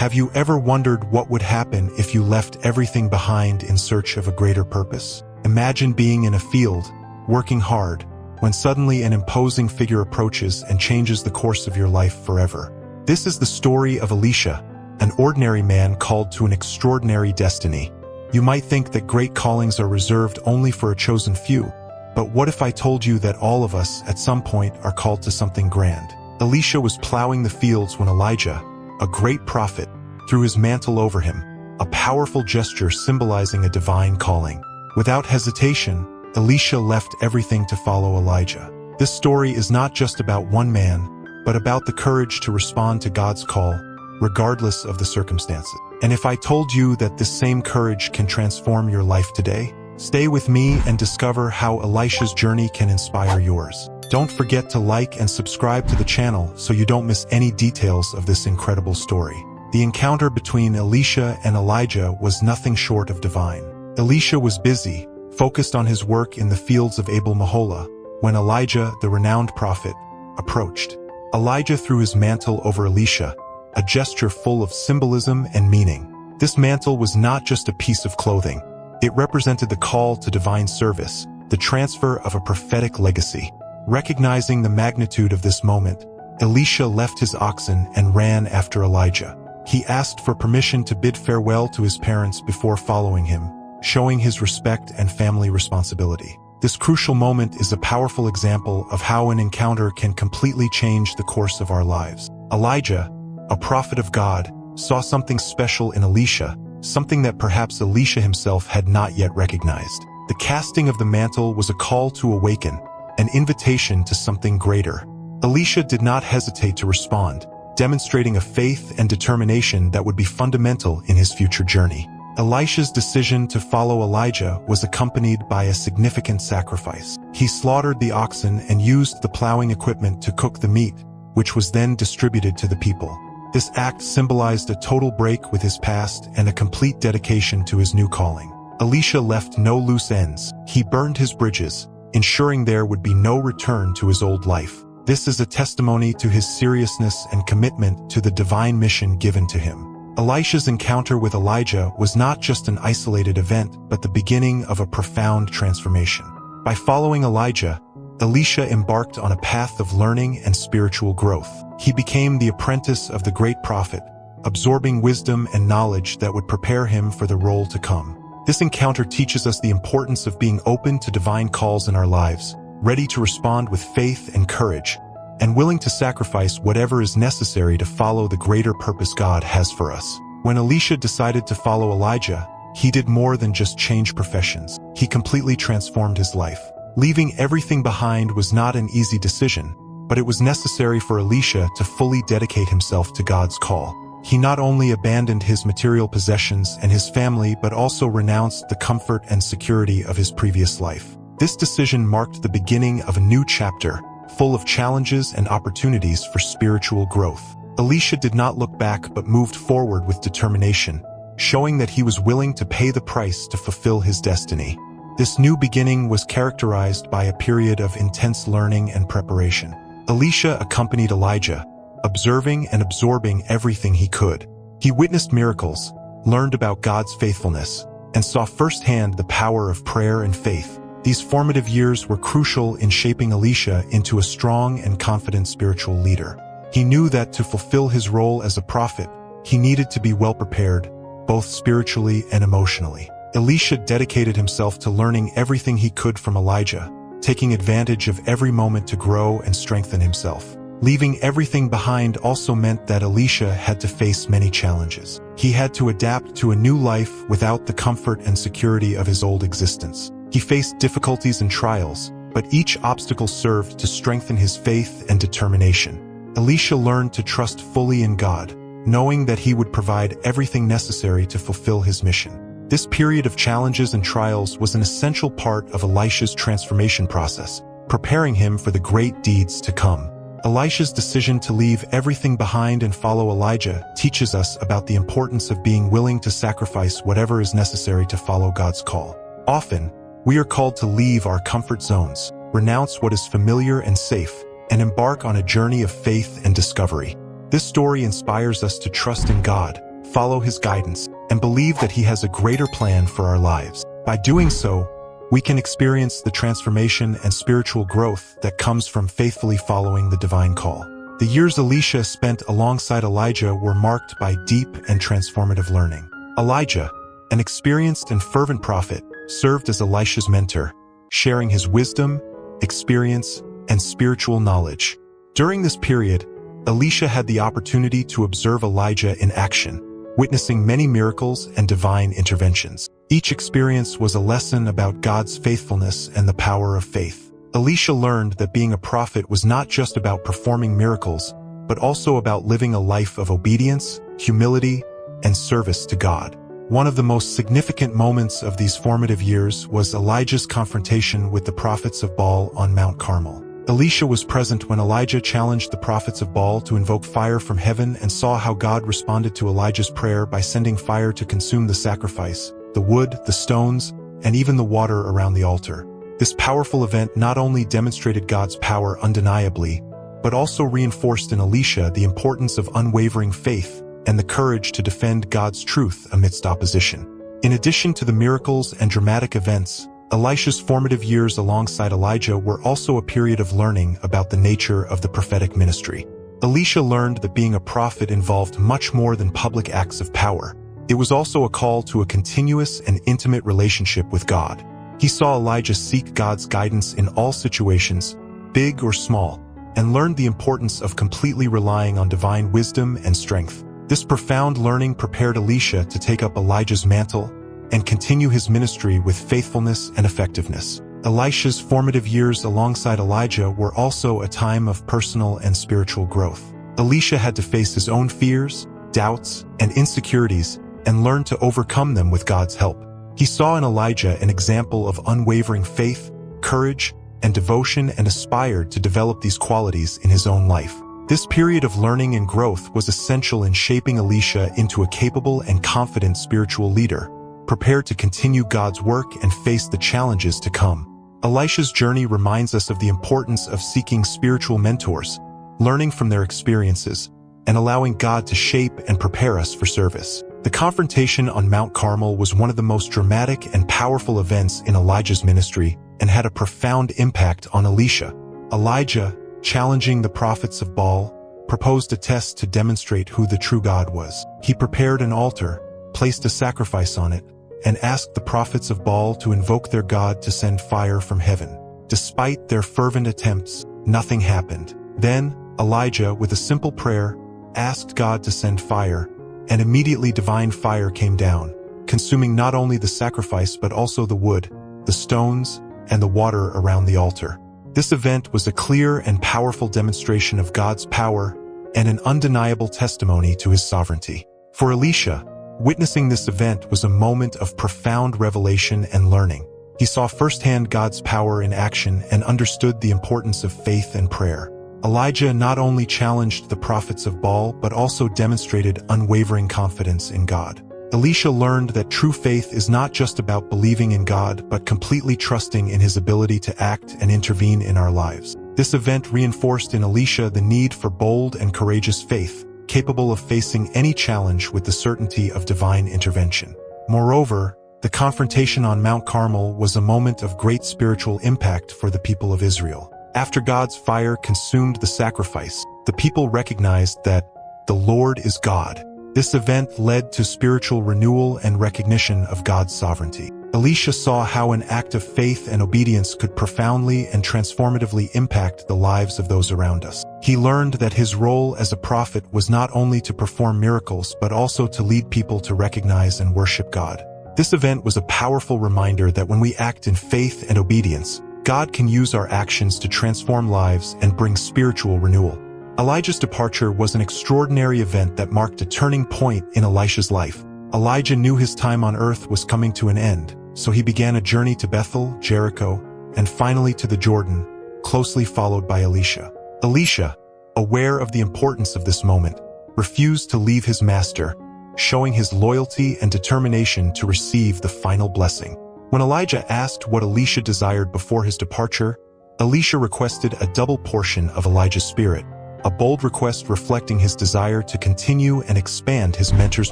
Have you ever wondered what would happen if you left everything behind in search of a greater purpose? Imagine being in a field, working hard, when suddenly an imposing figure approaches and changes the course of your life forever. This is the story of Elisha, an ordinary man called to an extraordinary destiny. You might think that great callings are reserved only for a chosen few, but what if I told you that all of us, at some point, are called to something grand? Elisha was plowing the fields when Elijah, a great prophet, threw his mantle over him, a powerful gesture symbolizing a divine calling. Without hesitation, Elisha left everything to follow Elijah. This story is not just about one man, but about the courage to respond to God's call, regardless of the circumstances. And if I told you that this same courage can transform your life today? Stay with me and discover how Elisha's journey can inspire yours. Don't forget to like and subscribe to the channel so you don't miss any details of this incredible story. The encounter between Elisha and Elijah was nothing short of divine. Elisha was busy, focused on his work in the fields of Abel-Meholah, when Elijah, the renowned prophet, approached. Elijah threw his mantle over Elisha, a gesture full of symbolism and meaning. This mantle was not just a piece of clothing. It represented the call to divine service, the transfer of a prophetic legacy. Recognizing the magnitude of this moment, Elisha left his oxen and ran after Elijah. He asked for permission to bid farewell to his parents before following him, showing his respect and family responsibility. This crucial moment is a powerful example of how an encounter can completely change the course of our lives. Elijah, a prophet of God, saw something special in Elisha, something that perhaps Elisha himself had not yet recognized. The casting of the mantle was a call to awaken, an invitation to something greater. Elisha did not hesitate to respond, demonstrating a faith and determination that would be fundamental in his future journey. Elisha's decision to follow Elijah was accompanied by a significant sacrifice. He slaughtered the oxen and used the plowing equipment to cook the meat, which was then distributed to the people. This act symbolized a total break with his past and a complete dedication to his new calling. Elisha left no loose ends. He burned his bridges, ensuring there would be no return to his old life. This is a testimony to his seriousness and commitment to the divine mission given to him. Elisha's encounter with Elijah was not just an isolated event, but the beginning of a profound transformation. By following Elijah, Elisha embarked on a path of learning and spiritual growth. He became the apprentice of the great prophet, absorbing wisdom and knowledge that would prepare him for the role to come. This encounter teaches us the importance of being open to divine calls in our lives, ready to respond with faith and courage, and willing to sacrifice whatever is necessary to follow the greater purpose God has for us. When Elisha decided to follow Elijah, he did more than just change professions. He completely transformed his life. Leaving everything behind was not an easy decision, but it was necessary for Elisha to fully dedicate himself to God's call. He not only abandoned his material possessions and his family, but also renounced the comfort and security of his previous life. This decision marked the beginning of a new chapter, full of challenges and opportunities for spiritual growth. Elisha did not look back but moved forward with determination, showing that he was willing to pay the price to fulfill his destiny. This new beginning was characterized by a period of intense learning and preparation. Elisha accompanied Elijah, observing and absorbing everything he could. He witnessed miracles, learned about God's faithfulness, and saw firsthand the power of prayer and faith. These formative years were crucial in shaping Elisha into a strong and confident spiritual leader. He knew that to fulfill his role as a prophet, he needed to be well prepared, both spiritually and emotionally. Elisha dedicated himself to learning everything he could from Elijah, taking advantage of every moment to grow and strengthen himself. Leaving everything behind also meant that Elisha had to face many challenges. He had to adapt to a new life without the comfort and security of his old existence. He faced difficulties and trials, but each obstacle served to strengthen his faith and determination. Elisha learned to trust fully in God, knowing that he would provide everything necessary to fulfill his mission. This period of challenges and trials was an essential part of Elisha's transformation process, preparing him for the great deeds to come. Elisha's decision to leave everything behind and follow Elijah teaches us about the importance of being willing to sacrifice whatever is necessary to follow God's call. Often, we are called to leave our comfort zones, renounce what is familiar and safe, and embark on a journey of faith and discovery. This story inspires us to trust in God, follow his guidance, and believe that he has a greater plan for our lives. By doing so, we can experience the transformation and spiritual growth that comes from faithfully following the divine call. The years Elisha spent alongside Elijah were marked by deep and transformative learning. Elijah, an experienced and fervent prophet, served as Elisha's mentor, sharing his wisdom, experience, and spiritual knowledge. During this period, Elisha had the opportunity to observe Elijah in action, witnessing many miracles and divine interventions. Each experience was a lesson about God's faithfulness and the power of faith. Elisha learned that being a prophet was not just about performing miracles, but also about living a life of obedience, humility, and service to God. One of the most significant moments of these formative years was Elijah's confrontation with the prophets of Baal on Mount Carmel. Elisha was present when Elijah challenged the prophets of Baal to invoke fire from heaven and saw how God responded to Elijah's prayer by sending fire to consume the sacrifice, the wood, the stones, and even the water around the altar. This powerful event not only demonstrated God's power undeniably, but also reinforced in Elisha the importance of unwavering faith and the courage to defend God's truth amidst opposition. In addition to the miracles and dramatic events, Elisha's formative years alongside Elijah were also a period of learning about the nature of the prophetic ministry. Elisha learned that being a prophet involved much more than public acts of power. It was also a call to a continuous and intimate relationship with God. He saw Elijah seek God's guidance in all situations, big or small, and learned the importance of completely relying on divine wisdom and strength. This profound learning prepared Elisha to take up Elijah's mantle and continue his ministry with faithfulness and effectiveness. Elisha's formative years alongside Elijah were also a time of personal and spiritual growth. Elisha had to face his own fears, doubts, and insecurities and learn to overcome them with God's help. He saw in Elijah an example of unwavering faith, courage, and devotion and aspired to develop these qualities in his own life. This period of learning and growth was essential in shaping Elisha into a capable and confident spiritual leader, prepared to continue God's work and face the challenges to come. Elisha's journey reminds us of the importance of seeking spiritual mentors, learning from their experiences, and allowing God to shape and prepare us for service. The confrontation on Mount Carmel was one of the most dramatic and powerful events in Elijah's ministry and had a profound impact on Elisha. Elijah, challenging the prophets of Baal, proposed a test to demonstrate who the true God was. He prepared an altar, placed a sacrifice on it, and asked the prophets of Baal to invoke their God to send fire from heaven. Despite their fervent attempts, nothing happened. Then, Elijah, with a simple prayer, asked God to send fire, and immediately divine fire came down, consuming not only the sacrifice but also the wood, the stones, and the water around the altar. This event was a clear and powerful demonstration of God's power and an undeniable testimony to his sovereignty. For Elisha, witnessing this event was a moment of profound revelation and learning. He saw firsthand God's power in action and understood the importance of faith and prayer. Elijah not only challenged the prophets of Baal but also demonstrated unwavering confidence in God. Elisha learned that true faith is not just about believing in God but completely trusting in his ability to act and intervene in our lives. This event reinforced in Elisha the need for bold and courageous faith, capable of facing any challenge with the certainty of divine intervention. Moreover, the confrontation on Mount Carmel was a moment of great spiritual impact for the people of Israel. After God's fire consumed the sacrifice, the people recognized that the Lord is God. This event led to spiritual renewal and recognition of God's sovereignty. Elisha saw how an act of faith and obedience could profoundly and transformatively impact the lives of those around us. He learned that his role as a prophet was not only to perform miracles but also to lead people to recognize and worship God. This event was a powerful reminder that when we act in faith and obedience, God can use our actions to transform lives and bring spiritual renewal. Elijah's departure was an extraordinary event that marked a turning point in Elisha's life. Elijah knew his time on earth was coming to an end, so he began a journey to Bethel, Jericho, and finally to the Jordan, closely followed by Elisha. Elisha, aware of the importance of this moment, refused to leave his master, showing his loyalty and determination to receive the final blessing. When Elijah asked what Elisha desired before his departure, Elisha requested a double portion of Elijah's spirit, a bold request reflecting his desire to continue and expand his mentor's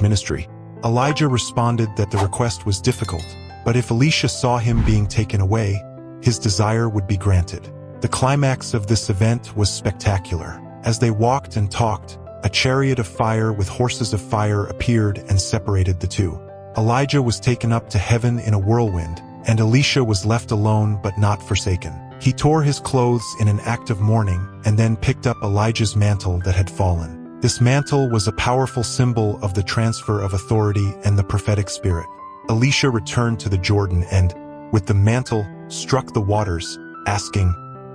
ministry. Elijah responded that the request was difficult, but if Elisha saw him being taken away, his desire would be granted. The climax of this event was spectacular. As they walked and talked, a chariot of fire with horses of fire appeared and separated the two. Elijah was taken up to heaven in a whirlwind, and Elisha was left alone but not forsaken. He tore his clothes in an act of mourning and then picked up Elijah's mantle that had fallen. This mantle was a powerful symbol of the transfer of authority and the prophetic spirit. Elisha returned to the Jordan and, with the mantle, struck the waters, asking,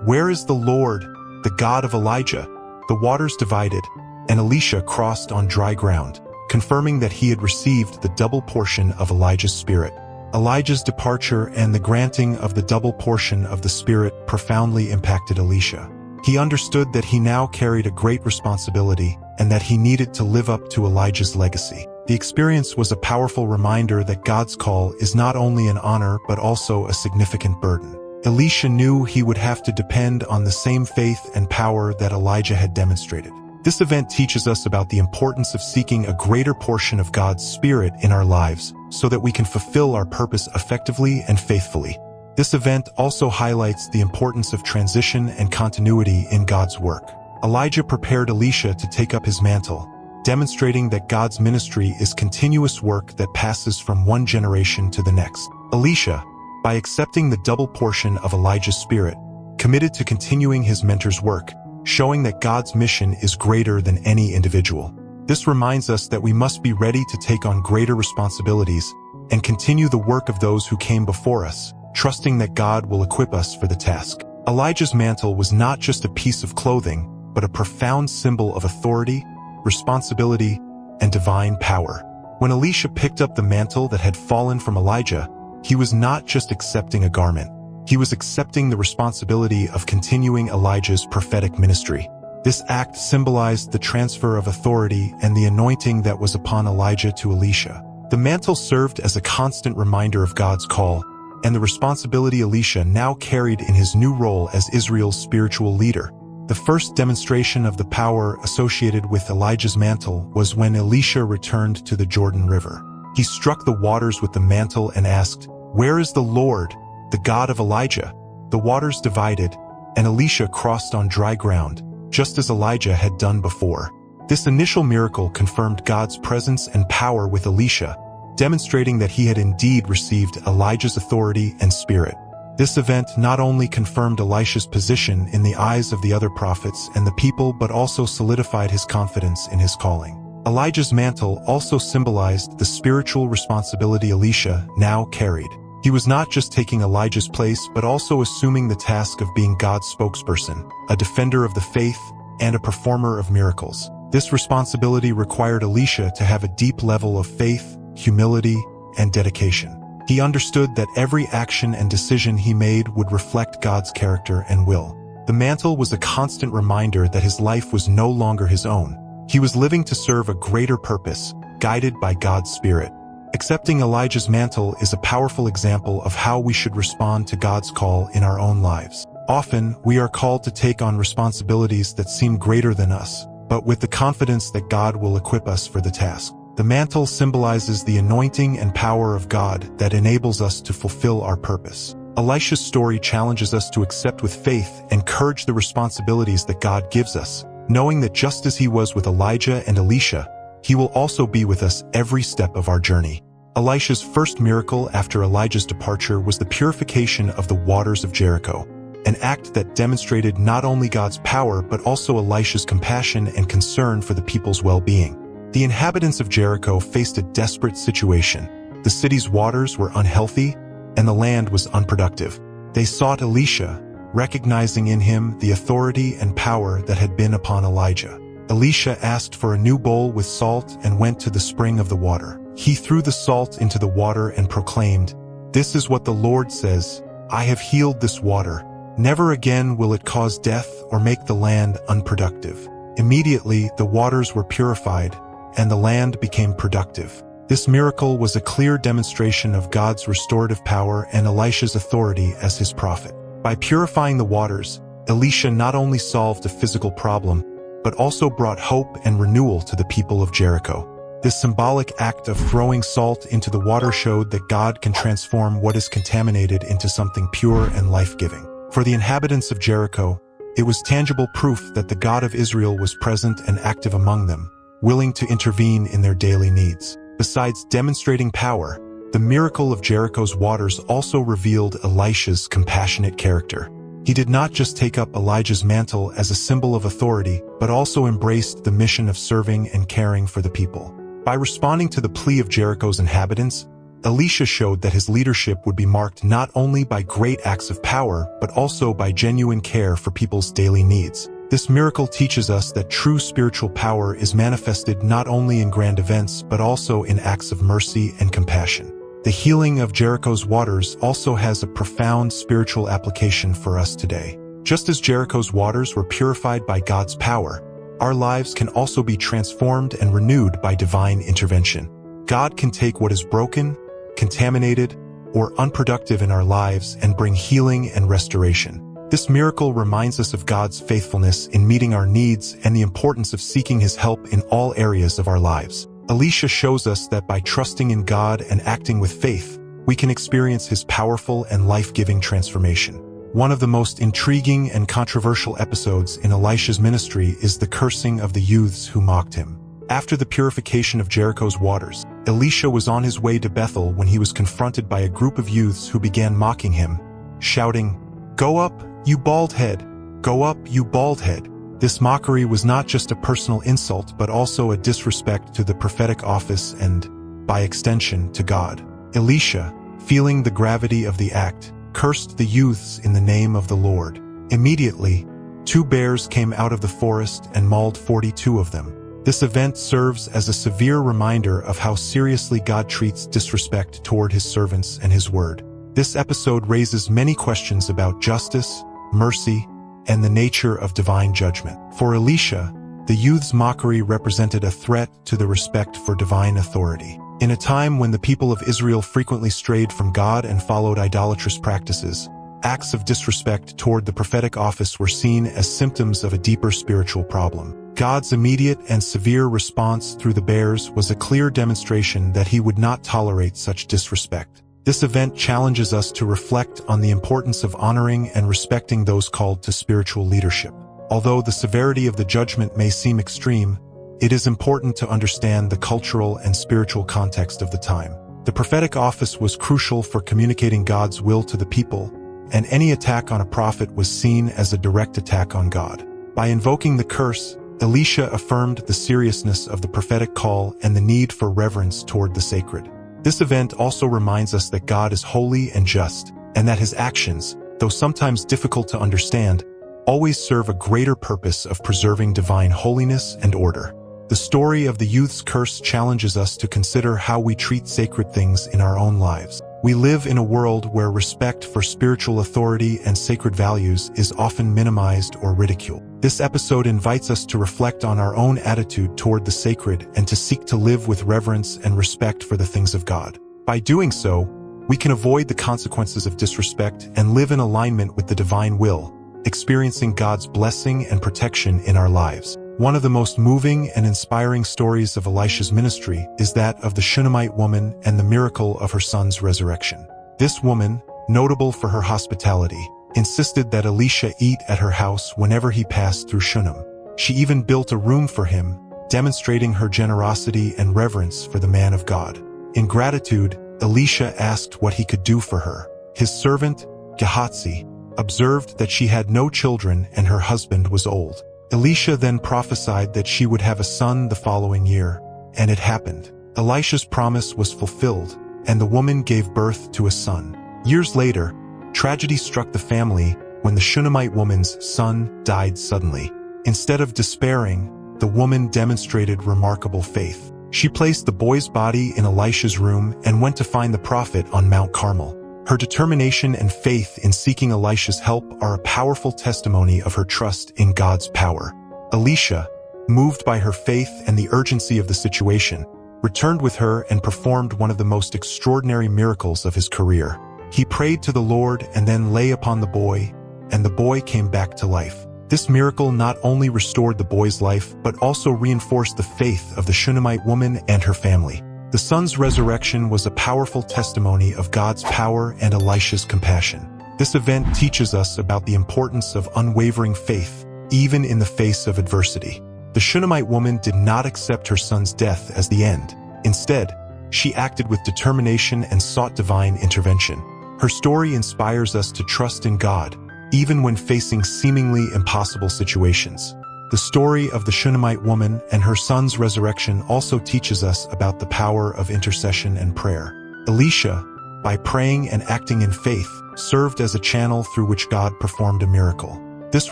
"Where is the Lord, the God of Elijah?" The waters divided, and Elisha crossed on dry ground, confirming that he had received the double portion of Elijah's spirit. Elijah's departure and the granting of the double portion of the Spirit profoundly impacted Elisha. He understood that he now carried a great responsibility and that he needed to live up to Elijah's legacy. The experience was a powerful reminder that God's call is not only an honor but also a significant burden. Elisha knew he would have to depend on the same faith and power that Elijah had demonstrated. This event teaches us about the importance of seeking a greater portion of God's Spirit in our lives so that we can fulfill our purpose effectively and faithfully. This event also highlights the importance of transition and continuity in God's work. Elijah prepared Elisha to take up his mantle, demonstrating that God's ministry is continuous work that passes from one generation to the next. Elisha, by accepting the double portion of Elijah's spirit, committed to continuing his mentor's work, showing that God's mission is greater than any individual. This reminds us that we must be ready to take on greater responsibilities and continue the work of those who came before us, trusting that God will equip us for the task. Elijah's mantle was not just a piece of clothing, but a profound symbol of authority, responsibility, and divine power. When Elisha picked up the mantle that had fallen from Elijah, he was not just accepting a garment. He was accepting the responsibility of continuing Elijah's prophetic ministry. This act symbolized the transfer of authority and the anointing that was upon Elijah to Elisha. The mantle served as a constant reminder of God's call, and the responsibility Elisha now carried in his new role as Israel's spiritual leader. The first demonstration of the power associated with Elijah's mantle was when Elisha returned to the Jordan River. He struck the waters with the mantle and asked, "Where is the Lord, the God of Elijah?" The waters divided, and Elisha crossed on dry ground, just as Elijah had done before. This initial miracle confirmed God's presence and power with Elisha, demonstrating that he had indeed received Elijah's authority and spirit. This event not only confirmed Elisha's position in the eyes of the other prophets and the people, but also solidified his confidence in his calling. Elijah's mantle also symbolized the spiritual responsibility Elisha now carried. He was not just taking Elijah's place, but also assuming the task of being God's spokesperson, a defender of the faith, and a performer of miracles. This responsibility required Elisha to have a deep level of faith, humility, and dedication. He understood that every action and decision he made would reflect God's character and will. The mantle was a constant reminder that his life was no longer his own. He was living to serve a greater purpose, guided by God's Spirit. Accepting Elijah's mantle is a powerful example of how we should respond to God's call in our own lives. Often, we are called to take on responsibilities that seem greater than us, but with the confidence that God will equip us for the task. The mantle symbolizes the anointing and power of God that enables us to fulfill our purpose. Elisha's story challenges us to accept with faith and courage the responsibilities that God gives us, knowing that just as he was with Elijah and Elisha, he will also be with us every step of our journey. Elisha's first miracle after Elijah's departure was the purification of the waters of Jericho, an act that demonstrated not only God's power but also Elisha's compassion and concern for the people's well-being. The inhabitants of Jericho faced a desperate situation. The city's waters were unhealthy, and the land was unproductive. They sought Elisha, recognizing in him the authority and power that had been upon Elijah. Elisha asked for a new bowl with salt and went to the spring of the water. He threw the salt into the water and proclaimed, "This is what the Lord says, I have healed this water. Never again will it cause death or make the land unproductive." Immediately, the waters were purified, and the land became productive. This miracle was a clear demonstration of God's restorative power and Elisha's authority as his prophet. By purifying the waters, Elisha not only solved a physical problem, but also brought hope and renewal to the people of Jericho. This symbolic act of throwing salt into the water showed that God can transform what is contaminated into something pure and life-giving. For the inhabitants of Jericho, it was tangible proof that the God of Israel was present and active among them, willing to intervene in their daily needs. Besides demonstrating power, the miracle of Jericho's waters also revealed Elisha's compassionate character. He did not just take up Elijah's mantle as a symbol of authority, but also embraced the mission of serving and caring for the people. By responding to the plea of Jericho's inhabitants, Elisha showed that his leadership would be marked not only by great acts of power, but also by genuine care for people's daily needs. This miracle teaches us that true spiritual power is manifested not only in grand events, but also in acts of mercy and compassion. The healing of Jericho's waters also has a profound spiritual application for us today. Just as Jericho's waters were purified by God's power, our lives can also be transformed and renewed by divine intervention. God can take what is broken, contaminated, or unproductive in our lives and bring healing and restoration. This miracle reminds us of God's faithfulness in meeting our needs and the importance of seeking His help in all areas of our lives. Elisha shows us that by trusting in God and acting with faith, we can experience His powerful and life-giving transformation. One of the most intriguing and controversial episodes in Elisha's ministry is the cursing of the youths who mocked him. After the purification of Jericho's waters, Elisha was on his way to Bethel when he was confronted by a group of youths who began mocking him, shouting, "Go up, you bald head! Go up, you bald head!" This mockery was not just a personal insult, but also a disrespect to the prophetic office and, by extension, to God. Elisha, feeling the gravity of the act, cursed the youths in the name of the Lord. Immediately, 2 bears came out of the forest and mauled 42 of them. This event serves as a severe reminder of how seriously God treats disrespect toward His servants and His word. This episode raises many questions about justice, mercy, and the nature of divine judgment. For Elisha, the youth's mockery represented a threat to the respect for divine authority. In a time when the people of Israel frequently strayed from God and followed idolatrous practices, acts of disrespect toward the prophetic office were seen as symptoms of a deeper spiritual problem. God's immediate and severe response through the bears was a clear demonstration that He would not tolerate such disrespect. This event challenges us to reflect on the importance of honoring and respecting those called to spiritual leadership. Although the severity of the judgment may seem extreme, it is important to understand the cultural and spiritual context of the time. The prophetic office was crucial for communicating God's will to the people, and any attack on a prophet was seen as a direct attack on God. By invoking the curse, Elisha affirmed the seriousness of the prophetic call and the need for reverence toward the sacred. This event also reminds us that God is holy and just, and that His actions, though sometimes difficult to understand, always serve a greater purpose of preserving divine holiness and order. The story of the youth's curse challenges us to consider how we treat sacred things in our own lives. We live in a world where respect for spiritual authority and sacred values is often minimized or ridiculed. This episode invites us to reflect on our own attitude toward the sacred and to seek to live with reverence and respect for the things of God. By doing so, we can avoid the consequences of disrespect and live in alignment with the divine will, experiencing God's blessing and protection in our lives. One of the most moving and inspiring stories of Elisha's ministry is that of the Shunammite woman and the miracle of her son's resurrection. This woman, notable for her hospitality, insisted that Elisha eat at her house whenever he passed through Shunem. She even built a room for him, demonstrating her generosity and reverence for the man of God. In gratitude, Elisha asked what he could do for her. His servant, Gehazi, observed that she had no children and her husband was old. Elisha then prophesied that she would have a son the following year, and it happened. Elisha's promise was fulfilled, and the woman gave birth to a son. Years later, tragedy struck the family when the Shunammite woman's son died suddenly. Instead of despairing, the woman demonstrated remarkable faith. She placed the boy's body in Elisha's room and went to find the prophet on Mount Carmel. Her determination and faith in seeking Elisha's help are a powerful testimony of her trust in God's power. Elisha, moved by her faith and the urgency of the situation, returned with her and performed one of the most extraordinary miracles of his career. He prayed to the Lord and then lay upon the boy, and the boy came back to life. This miracle not only restored the boy's life, but also reinforced the faith of the Shunammite woman and her family. The son's resurrection was a powerful testimony of God's power and Elisha's compassion. This event teaches us about the importance of unwavering faith, even in the face of adversity. The Shunammite woman did not accept her son's death as the end. Instead, she acted with determination and sought divine intervention. Her story inspires us to trust in God, even when facing seemingly impossible situations. The story of the Shunammite woman and her son's resurrection also teaches us about the power of intercession and prayer. Elisha, by praying and acting in faith, served as a channel through which God performed a miracle. This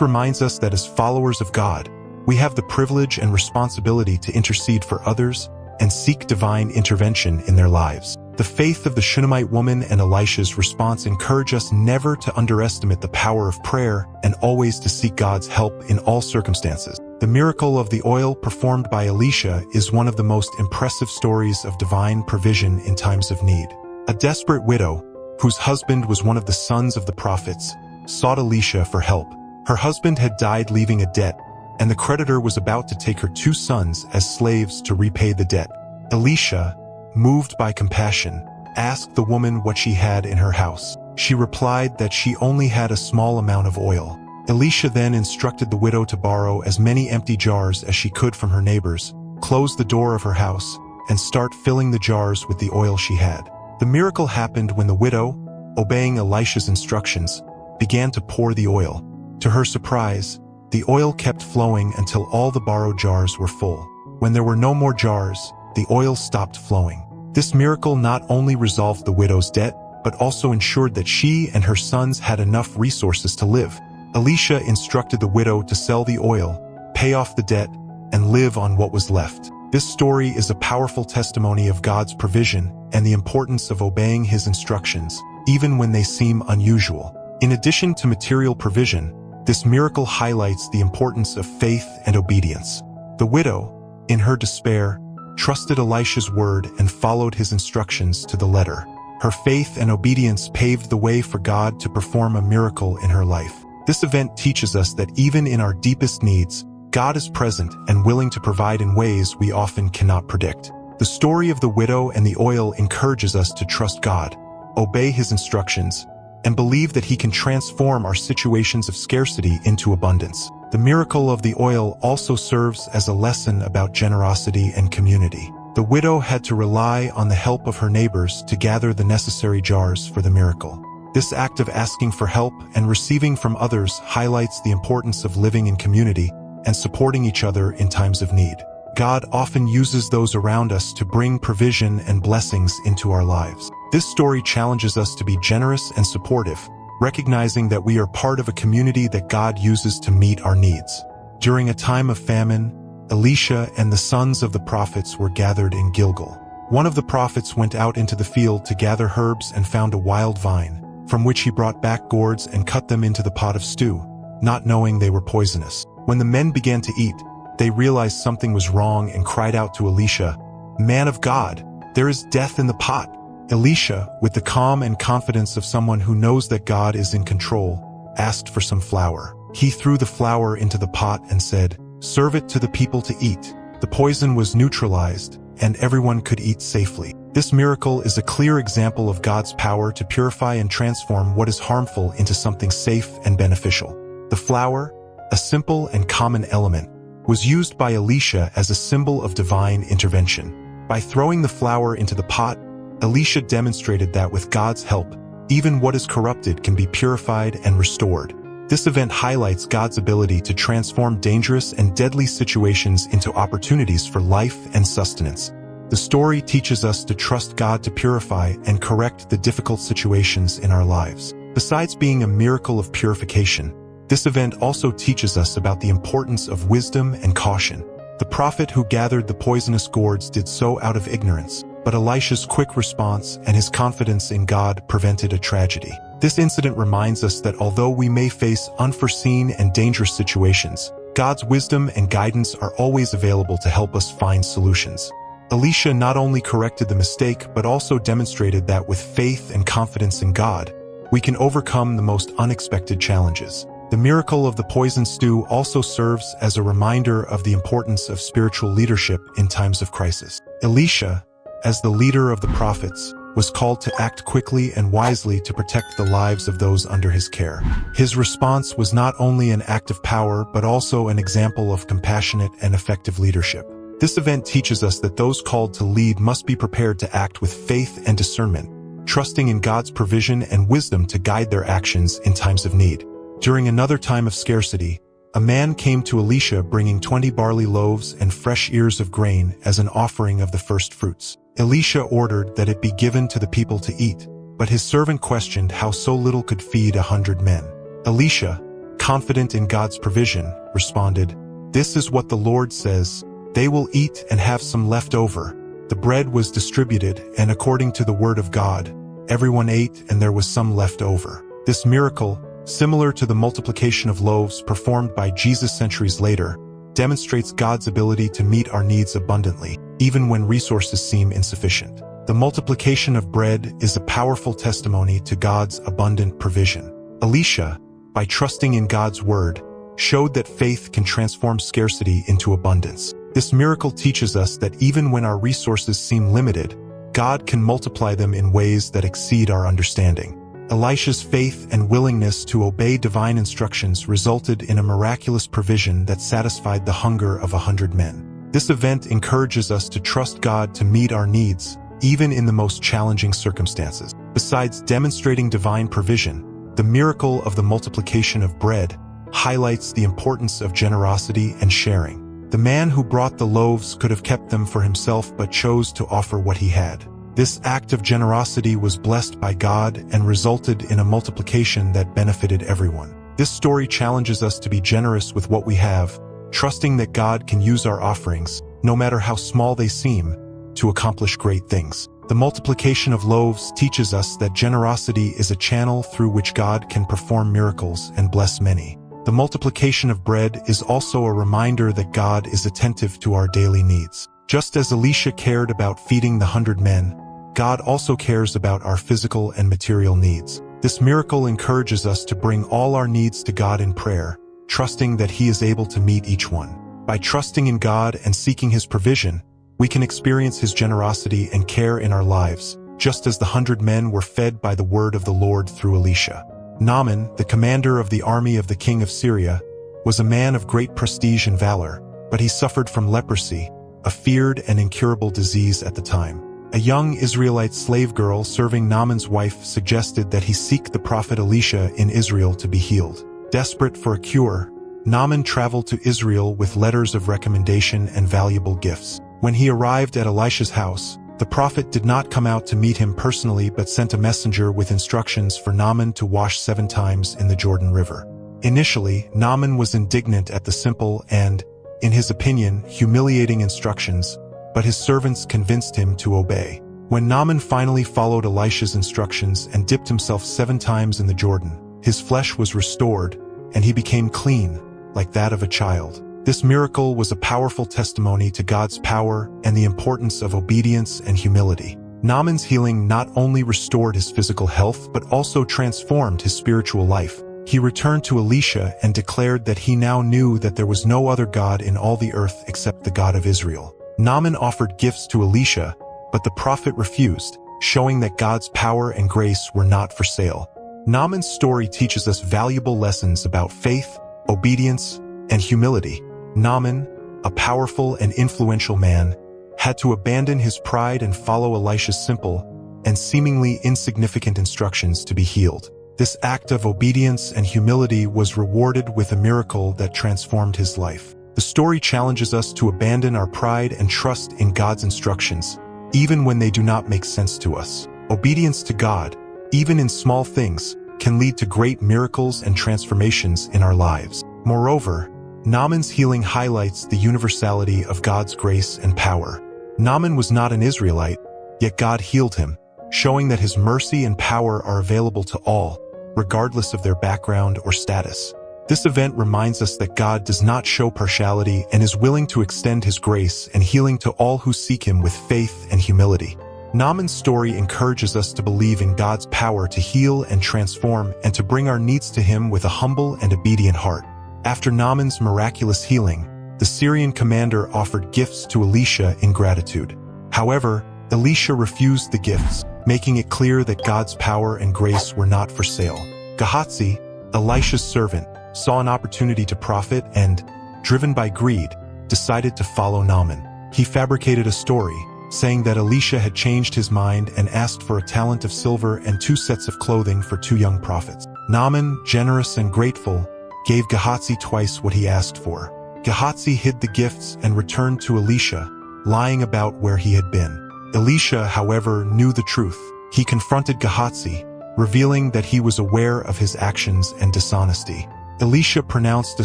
reminds us that as followers of God, we have the privilege and responsibility to intercede for others and seek divine intervention in their lives. The faith of the Shunammite woman and Elisha's response encourage us never to underestimate the power of prayer and always to seek God's help in all circumstances. The miracle of the oil performed by Elisha is one of the most impressive stories of divine provision in times of need. A desperate widow, whose husband was one of the sons of the prophets, sought Elisha for help. Her husband had died leaving a debt, and the creditor was about to take her 2 sons as slaves to repay the debt. Elisha, moved by compassion, asked the woman what she had in her house. She replied that she only had a small amount of oil. Elisha then instructed the widow to borrow as many empty jars as she could from her neighbors, close the door of her house, and start filling the jars with the oil she had. The miracle happened when the widow, obeying Elisha's instructions, began to pour the oil. To her surprise, the oil kept flowing until all the borrowed jars were full. When there were no more jars, the oil stopped flowing. This miracle not only resolved the widow's debt, but also ensured that she and her sons had enough resources to live. Elisha instructed the widow to sell the oil, pay off the debt, and live on what was left. This story is a powerful testimony of God's provision and the importance of obeying His instructions, even when they seem unusual. In addition to material provision, this miracle highlights the importance of faith and obedience. The widow, in her despair, trusted Elisha's word and followed his instructions to the letter. Her faith and obedience paved the way for God to perform a miracle in her life. This event teaches us that even in our deepest needs, God is present and willing to provide in ways we often cannot predict. The story of the widow and the oil encourages us to trust God, obey His instructions, and believe that He can transform our situations of scarcity into abundance. The miracle of the oil also serves as a lesson about generosity and community. The widow had to rely on the help of her neighbors to gather the necessary jars for the miracle. This act of asking for help and receiving from others highlights the importance of living in community and supporting each other in times of need. God often uses those around us to bring provision and blessings into our lives. This story challenges us to be generous and supportive, recognizing that we are part of a community that God uses to meet our needs. During a time of famine, Elisha and the sons of the prophets were gathered in Gilgal. One of the prophets went out into the field to gather herbs and found a wild vine, from which he brought back gourds and cut them into the pot of stew, not knowing they were poisonous. When the men began to eat, they realized something was wrong and cried out to Elisha, "Man of God, there is death in the pot." Elisha, with the calm and confidence of someone who knows that God is in control, asked for some flour. He threw the flour into the pot and said, "Serve it to the people to eat." The poison was neutralized, and everyone could eat safely. This miracle is a clear example of God's power to purify and transform what is harmful into something safe and beneficial. The flour, a simple and common element, was used by Elisha as a symbol of divine intervention. By throwing the flour into the pot, Elisha demonstrated that with God's help, even what is corrupted can be purified and restored. This event highlights God's ability to transform dangerous and deadly situations into opportunities for life and sustenance. The story teaches us to trust God to purify and correct the difficult situations in our lives. Besides being a miracle of purification, this event also teaches us about the importance of wisdom and caution. The prophet who gathered the poisonous gourds did so out of ignorance, but Elisha's quick response and his confidence in God prevented a tragedy. This incident reminds us that although we may face unforeseen and dangerous situations, God's wisdom and guidance are always available to help us find solutions. Elisha not only corrected the mistake, but also demonstrated that with faith and confidence in God, we can overcome the most unexpected challenges. The miracle of the poison stew also serves as a reminder of the importance of spiritual leadership in times of crisis. Elisha, as the leader of the prophets, was called to act quickly and wisely to protect the lives of those under his care. His response was not only an act of power but also an example of compassionate and effective leadership. This event teaches us that those called to lead must be prepared to act with faith and discernment, trusting in God's provision and wisdom to guide their actions in times of need. During another time of scarcity, a man came to Elisha bringing 20 barley loaves and fresh ears of grain as an offering of the first fruits. Elisha ordered that it be given to the people to eat, but his servant questioned how so little could feed 100 men. Elisha, confident in God's provision, responded, "This is what the Lord says, they will eat and have some left over." The bread was distributed, and according to the word of God, everyone ate and there was some left over. This miracle, similar to the multiplication of loaves performed by Jesus centuries later, demonstrates God's ability to meet our needs abundantly, even when resources seem insufficient. The multiplication of bread is a powerful testimony to God's abundant provision. Elisha, by trusting in God's word, showed that faith can transform scarcity into abundance. This miracle teaches us that even when our resources seem limited, God can multiply them in ways that exceed our understanding. Elisha's faith and willingness to obey divine instructions resulted in a miraculous provision that satisfied the hunger of 100 men. This event encourages us to trust God to meet our needs, even in the most challenging circumstances. Besides demonstrating divine provision, the miracle of the multiplication of bread highlights the importance of generosity and sharing. The man who brought the loaves could have kept them for himself but chose to offer what he had. This act of generosity was blessed by God and resulted in a multiplication that benefited everyone. This story challenges us to be generous with what we have, trusting that God can use our offerings, no matter how small they seem, to accomplish great things. The multiplication of loaves teaches us that generosity is a channel through which God can perform miracles and bless many. The multiplication of bread is also a reminder that God is attentive to our daily needs. Just as Elisha cared about feeding the 100 men, God also cares about our physical and material needs. This miracle encourages us to bring all our needs to God in prayer, trusting that He is able to meet each one. By trusting in God and seeking His provision, we can experience His generosity and care in our lives, just as the 100 men were fed by the word of the Lord through Elisha. Naaman, the commander of the army of the king of Syria, was a man of great prestige and valor, but he suffered from leprosy, a feared and incurable disease at the time. A young Israelite slave girl serving Naaman's wife suggested that he seek the prophet Elisha in Israel to be healed. Desperate for a cure, Naaman traveled to Israel with letters of recommendation and valuable gifts. When he arrived at Elisha's house, the prophet did not come out to meet him personally but sent a messenger with instructions for Naaman to wash 7 times in the Jordan River. Initially, Naaman was indignant at the simple and, in his opinion, humiliating instructions, but his servants convinced him to obey. When Naaman finally followed Elisha's instructions and dipped himself 7 times in the Jordan, his flesh was restored, and he became clean, like that of a child. This miracle was a powerful testimony to God's power and the importance of obedience and humility. Naaman's healing not only restored his physical health but also transformed his spiritual life. He returned to Elisha and declared that he now knew that there was no other God in all the earth except the God of Israel. Naaman offered gifts to Elisha, but the prophet refused, showing that God's power and grace were not for sale. Naaman's story teaches us valuable lessons about faith, obedience, and humility. Naaman, a powerful and influential man, had to abandon his pride and follow Elisha's simple and seemingly insignificant instructions to be healed. This act of obedience and humility was rewarded with a miracle that transformed his life. The story challenges us to abandon our pride and trust in God's instructions, even when they do not make sense to us. Obedience to God, even in small things, can lead to great miracles and transformations in our lives. Moreover, Naaman's healing highlights the universality of God's grace and power. Naaman was not an Israelite, yet God healed him, showing that His mercy and power are available to all, regardless of their background or status. This event reminds us that God does not show partiality and is willing to extend His grace and healing to all who seek Him with faith and humility. Naaman's story encourages us to believe in God's power to heal and transform and to bring our needs to him with a humble and obedient heart. After Naaman's miraculous healing, the Syrian commander offered gifts to Elisha in gratitude. However, Elisha refused the gifts, making it clear that God's power and grace were not for sale. Gehazi, Elisha's servant, saw an opportunity to profit and, driven by greed, decided to follow Naaman. He fabricated a story, saying that Elisha had changed his mind and asked for a talent of silver and 2 sets of clothing for 2 young prophets. Naaman, generous and grateful, gave Gehazi twice what he asked for. Gehazi hid the gifts and returned to Elisha, lying about where he had been. Elisha, however, knew the truth. He confronted Gehazi, revealing that he was aware of his actions and dishonesty. Elisha pronounced a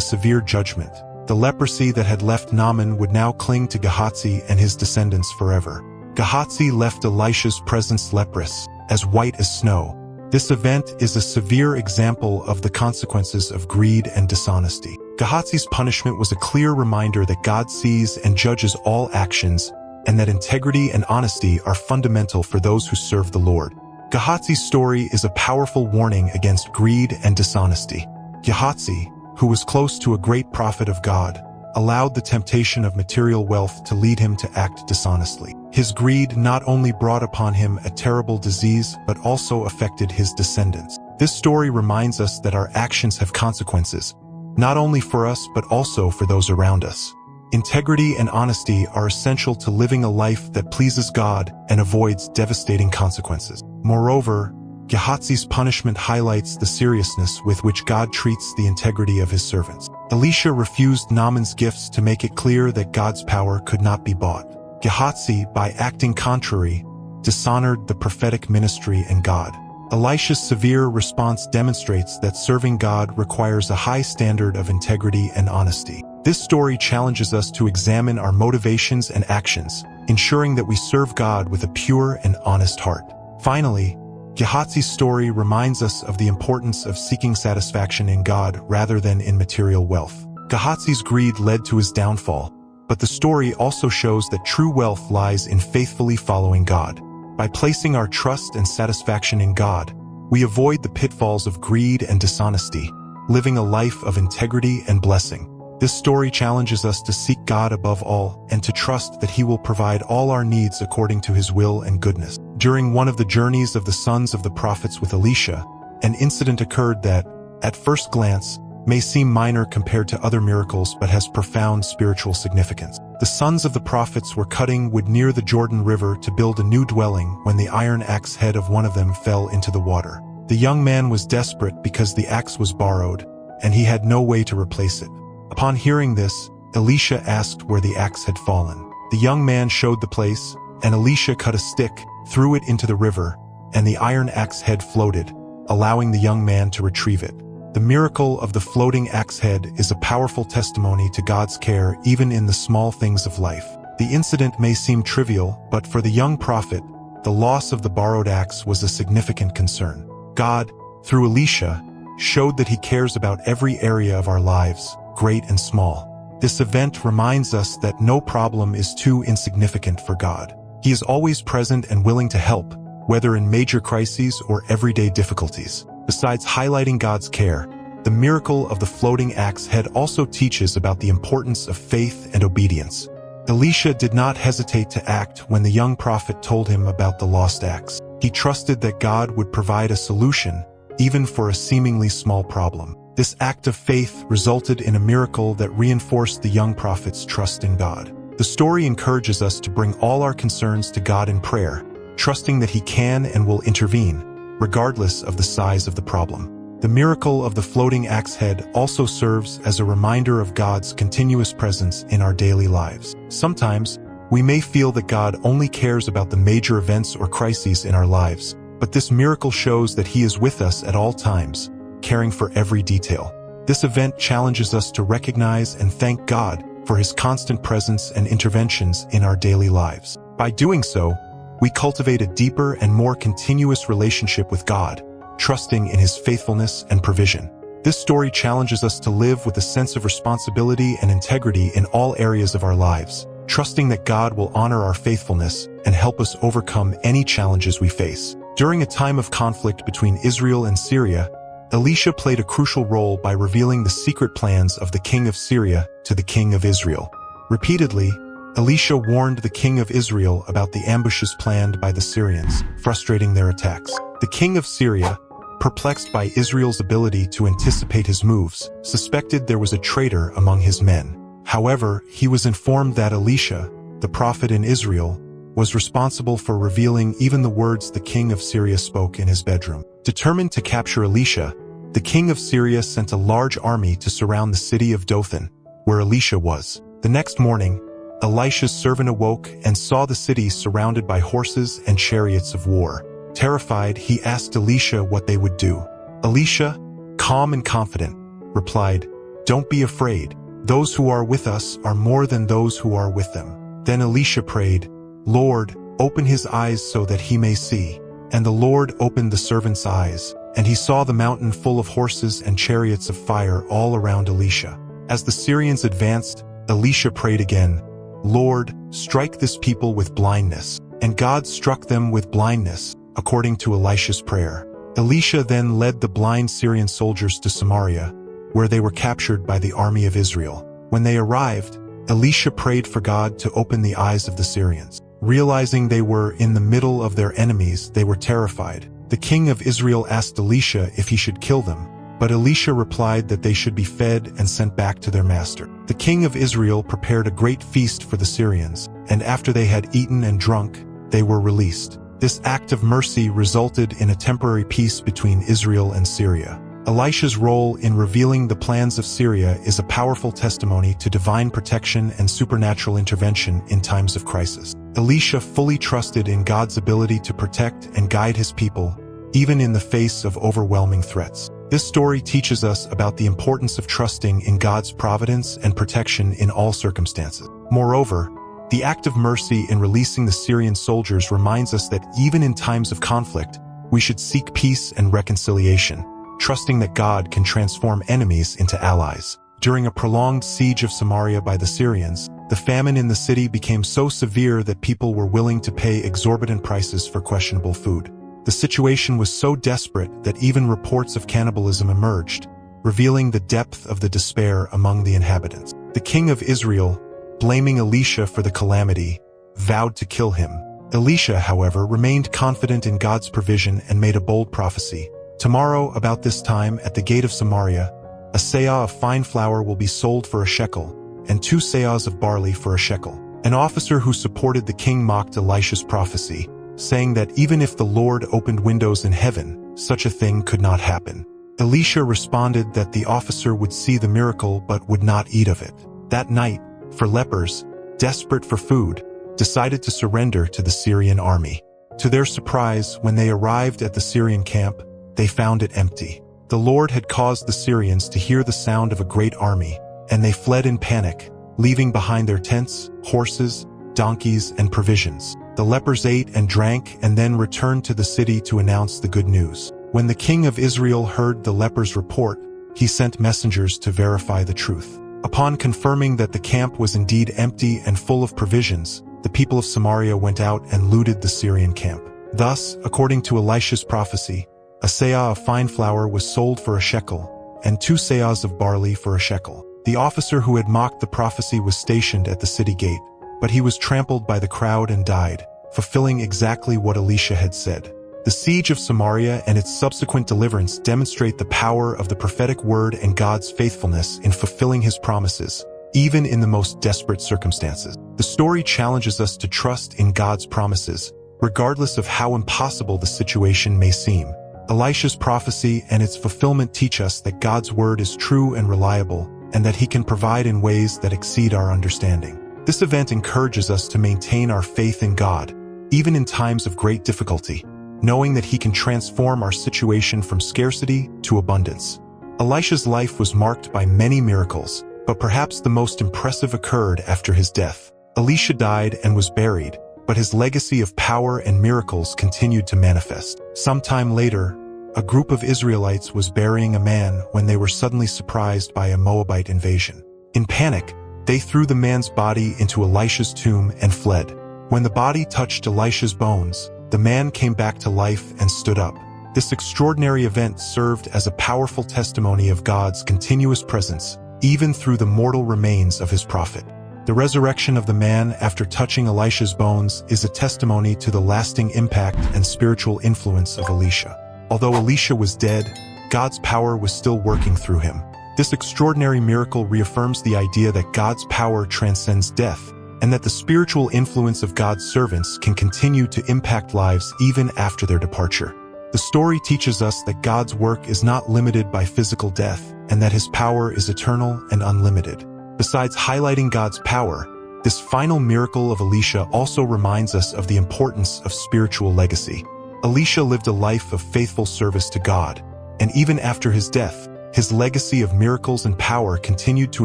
severe judgment. The leprosy that had left Naaman would now cling to Gehazi and his descendants forever. Gehazi left Elisha's presence leprous, as white as snow. This event is a severe example of the consequences of greed and dishonesty. Gehazi's punishment was a clear reminder that God sees and judges all actions, and that integrity and honesty are fundamental for those who serve the Lord. Gehazi's story is a powerful warning against greed and dishonesty. Gehazi, who was close to a great prophet of God, allowed the temptation of material wealth to lead him to act dishonestly. His greed not only brought upon him a terrible disease, but also affected his descendants. This story reminds us that our actions have consequences, not only for us but also for those around us. Integrity and honesty are essential to living a life that pleases God and avoids devastating consequences. Moreover, Gehazi's punishment highlights the seriousness with which God treats the integrity of his servants. Elisha refused Naaman's gifts to make it clear that God's power could not be bought. Gehazi, by acting contrary, dishonored the prophetic ministry and God. Elisha's severe response demonstrates that serving God requires a high standard of integrity and honesty. This story challenges us to examine our motivations and actions, ensuring that we serve God with a pure and honest heart. Finally, Gehazi's story reminds us of the importance of seeking satisfaction in God rather than in material wealth. Gehazi's greed led to his downfall, but the story also shows that true wealth lies in faithfully following God. By placing our trust and satisfaction in God, we avoid the pitfalls of greed and dishonesty, living a life of integrity and blessing. This story challenges us to seek God above all and to trust that He will provide all our needs according to His will and goodness. During one of the journeys of the sons of the prophets with Elisha, an incident occurred that, at first glance, may seem minor compared to other miracles but has profound spiritual significance. The sons of the prophets were cutting wood near the Jordan River to build a new dwelling when the iron axe head of one of them fell into the water. The young man was desperate because the axe was borrowed, and he had no way to replace it. Upon hearing this, Elisha asked where the axe had fallen. The young man showed the place, and Elisha cut a stick, threw it into the river, and the iron axe head floated, allowing the young man to retrieve it. The miracle of the floating axe head is a powerful testimony to God's care even in the small things of life. The incident may seem trivial, but for the young prophet, the loss of the borrowed axe was a significant concern. God, through Elisha, showed that He cares about every area of our lives, great and small. This event reminds us that no problem is too insignificant for God. He is always present and willing to help, whether in major crises or everyday difficulties. Besides highlighting God's care, the miracle of the floating axe head also teaches about the importance of faith and obedience. Elisha did not hesitate to act when the young prophet told him about the lost axe. He trusted that God would provide a solution, even for a seemingly small problem. This act of faith resulted in a miracle that reinforced the young prophet's trust in God. The story encourages us to bring all our concerns to God in prayer, trusting that He can and will intervene, regardless of the size of the problem. The miracle of the floating axe head also serves as a reminder of God's continuous presence in our daily lives. Sometimes, we may feel that God only cares about the major events or crises in our lives, but this miracle shows that He is with us at all times, caring for every detail. This event challenges us to recognize and thank God for His constant presence and interventions in our daily lives. By doing so, we cultivate a deeper and more continuous relationship with God, trusting in His faithfulness and provision. This story challenges us to live with a sense of responsibility and integrity in all areas of our lives, trusting that God will honor our faithfulness and help us overcome any challenges we face. During a time of conflict between Israel and Syria, Elisha played a crucial role by revealing the secret plans of the king of Syria to the king of Israel. Repeatedly, Elisha warned the king of Israel about the ambushes planned by the Syrians, frustrating their attacks. The king of Syria, perplexed by Israel's ability to anticipate his moves, suspected there was a traitor among his men. However, he was informed that Elisha, the prophet in Israel, was responsible for revealing even the words the king of Syria spoke in his bedroom. Determined to capture Elisha, the king of Syria sent a large army to surround the city of Dothan, where Elisha was. The next morning, Elisha's servant awoke and saw the city surrounded by horses and chariots of war. Terrified, he asked Elisha what they would do. Elisha, calm and confident, replied, "Don't be afraid. Those who are with us are more than those who are with them." Then Elisha prayed, "Lord, open his eyes so that he may see." And the Lord opened the servant's eyes, and he saw the mountain full of horses and chariots of fire all around Elisha. As the Syrians advanced, Elisha prayed again, "Lord, strike this people with blindness." And God struck them with blindness, according to Elisha's prayer. Elisha then led the blind Syrian soldiers to Samaria, where they were captured by the army of Israel. When they arrived, Elisha prayed for God to open the eyes of the Syrians. Realizing they were in the middle of their enemies, they were terrified. The king of Israel asked Elisha if he should kill them, but Elisha replied that they should be fed and sent back to their master. The king of Israel prepared a great feast for the Syrians, and after they had eaten and drunk, they were released. This act of mercy resulted in a temporary peace between Israel and Syria. Elisha's role in revealing the plans of Syria is a powerful testimony to divine protection and supernatural intervention in times of crisis. Elisha fully trusted in God's ability to protect and guide his people, even in the face of overwhelming threats. This story teaches us about the importance of trusting in God's providence and protection in all circumstances. Moreover, the act of mercy in releasing the Syrian soldiers reminds us that even in times of conflict, we should seek peace and reconciliation, trusting that God can transform enemies into allies. During a prolonged siege of Samaria by the Syrians, the famine in the city became so severe that people were willing to pay exorbitant prices for questionable food. The situation was so desperate that even reports of cannibalism emerged, revealing the depth of the despair among the inhabitants. The king of Israel, blaming Elisha for the calamity, vowed to kill him. Elisha, however, remained confident in God's provision and made a bold prophecy. "Tomorrow, about this time, at the gate of Samaria, a seah of fine flour will be sold for a shekel, and 2 seahs of barley for a shekel." An officer who supported the king mocked Elisha's prophecy, saying that even if the Lord opened windows in heaven, such a thing could not happen. Elisha responded that the officer would see the miracle but would not eat of it. That night, lepers, desperate for food, decided to surrender to the Syrian army. To their surprise, when they arrived at the Syrian camp, they found it empty. The Lord had caused the Syrians to hear the sound of a great army, and they fled in panic, leaving behind their tents, horses, donkeys, and provisions. The lepers ate and drank and then returned to the city to announce the good news. When the king of Israel heard the lepers' report, he sent messengers to verify the truth. Upon confirming that the camp was indeed empty and full of provisions, the people of Samaria went out and looted the Syrian camp. Thus, according to Elisha's prophecy, a seah of fine flour was sold for a shekel, and 2 seahs of barley for a shekel. The officer who had mocked the prophecy was stationed at the city gate, but he was trampled by the crowd and died, fulfilling exactly what Elisha had said. The siege of Samaria and its subsequent deliverance demonstrate the power of the prophetic word and God's faithfulness in fulfilling his promises, even in the most desperate circumstances. The story challenges us to trust in God's promises, regardless of how impossible the situation may seem. Elisha's prophecy and its fulfillment teach us that God's word is true and reliable, and that he can provide in ways that exceed our understanding. This event encourages us to maintain our faith in God, even in times of great difficulty, knowing that he can transform our situation from scarcity to abundance. Elisha's life was marked by many miracles, but perhaps the most impressive occurred after his death. Elisha died and was buried, but his legacy of power and miracles continued to manifest. Sometime later, a group of Israelites was burying a man when they were suddenly surprised by a Moabite invasion. In panic, They threw the man's body into Elisha's tomb and fled. When the body touched Elisha's bones, the man came back to life and stood up. This extraordinary event served as a powerful testimony of God's continuous presence, even through the mortal remains of his prophet. The resurrection of the man after touching Elisha's bones is a testimony to the lasting impact and spiritual influence of Elisha. Although Elisha was dead, God's power was still working through him. This extraordinary miracle reaffirms the idea that God's power transcends death, and that the spiritual influence of God's servants can continue to impact lives even after their departure. The story teaches us that God's work is not limited by physical death, and that his power is eternal and unlimited. Besides highlighting God's power, this final miracle of Elisha also reminds us of the importance of spiritual legacy. Elisha lived a life of faithful service to God, and even after his death, his legacy of miracles and power continued to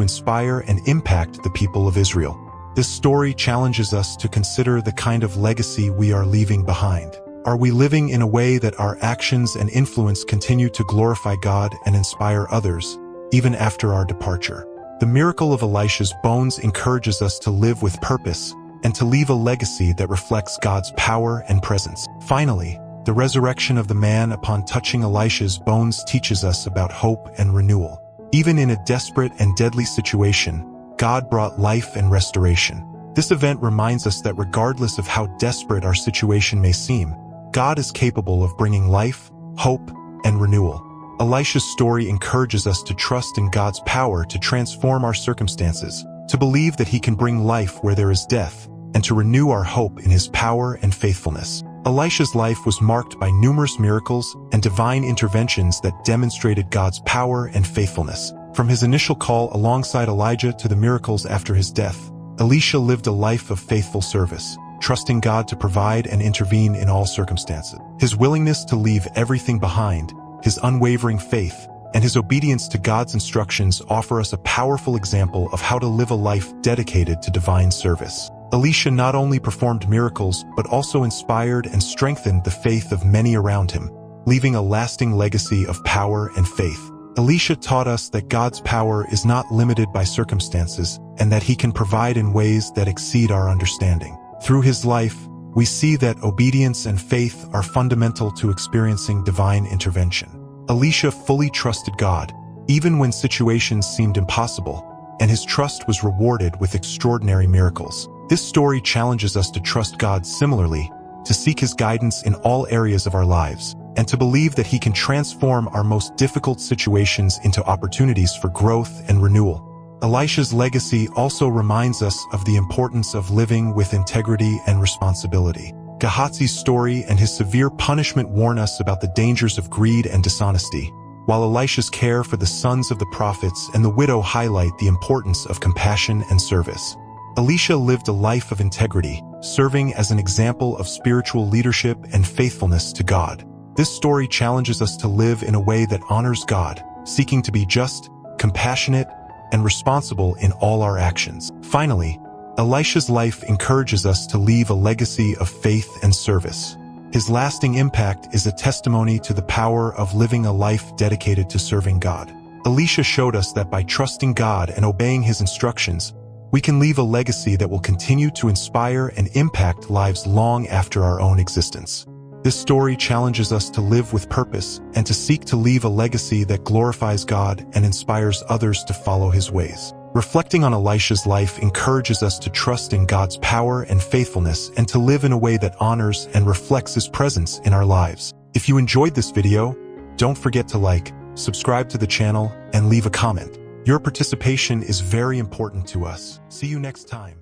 inspire and impact the people of Israel. This story challenges us to consider the kind of legacy we are leaving behind. Are we living in a way that our actions and influence continue to glorify God and inspire others, even after our departure? The miracle of Elisha's bones encourages us to live with purpose and to leave a legacy that reflects God's power and presence. Finally, the resurrection of the man upon touching Elisha's bones teaches us about hope and renewal. Even in a desperate and deadly situation, God brought life and restoration. This event reminds us that regardless of how desperate our situation may seem, God is capable of bringing life, hope, and renewal. Elisha's story encourages us to trust in God's power to transform our circumstances, to believe that he can bring life where there is death, and to renew our hope in his power and faithfulness. Elisha's life was marked by numerous miracles and divine interventions that demonstrated God's power and faithfulness. From his initial call alongside Elijah to the miracles after his death, Elisha lived a life of faithful service, trusting God to provide and intervene in all circumstances. His willingness to leave everything behind, his unwavering faith, and his obedience to God's instructions offer us a powerful example of how to live a life dedicated to divine service. Elisha not only performed miracles but also inspired and strengthened the faith of many around him, leaving a lasting legacy of power and faith. Elisha taught us that God's power is not limited by circumstances and that he can provide in ways that exceed our understanding. Through his life, we see that obedience and faith are fundamental to experiencing divine intervention. Elisha fully trusted God, even when situations seemed impossible, and his trust was rewarded with extraordinary miracles. This story challenges us to trust God similarly, to seek his guidance in all areas of our lives, and to believe that he can transform our most difficult situations into opportunities for growth and renewal. Elisha's legacy also reminds us of the importance of living with integrity and responsibility. Gehazi's story and his severe punishment warn us about the dangers of greed and dishonesty, while Elisha's care for the sons of the prophets and the widow highlight the importance of compassion and service. Elisha lived a life of integrity, serving as an example of spiritual leadership and faithfulness to God. This story challenges us to live in a way that honors God, seeking to be just, compassionate, and responsible in all our actions. Finally, Elisha's life encourages us to leave a legacy of faith and service. His lasting impact is a testimony to the power of living a life dedicated to serving God. Elisha showed us that by trusting God and obeying his instructions, we can leave a legacy that will continue to inspire and impact lives long after our own existence. This story challenges us to live with purpose and to seek to leave a legacy that glorifies God and inspires others to follow his ways. Reflecting on Elisha's life encourages us to trust in God's power and faithfulness and to live in a way that honors and reflects his presence in our lives. If you enjoyed this video, don't forget to like, subscribe to the channel, and leave a comment. Your participation is very important to us. See you next time.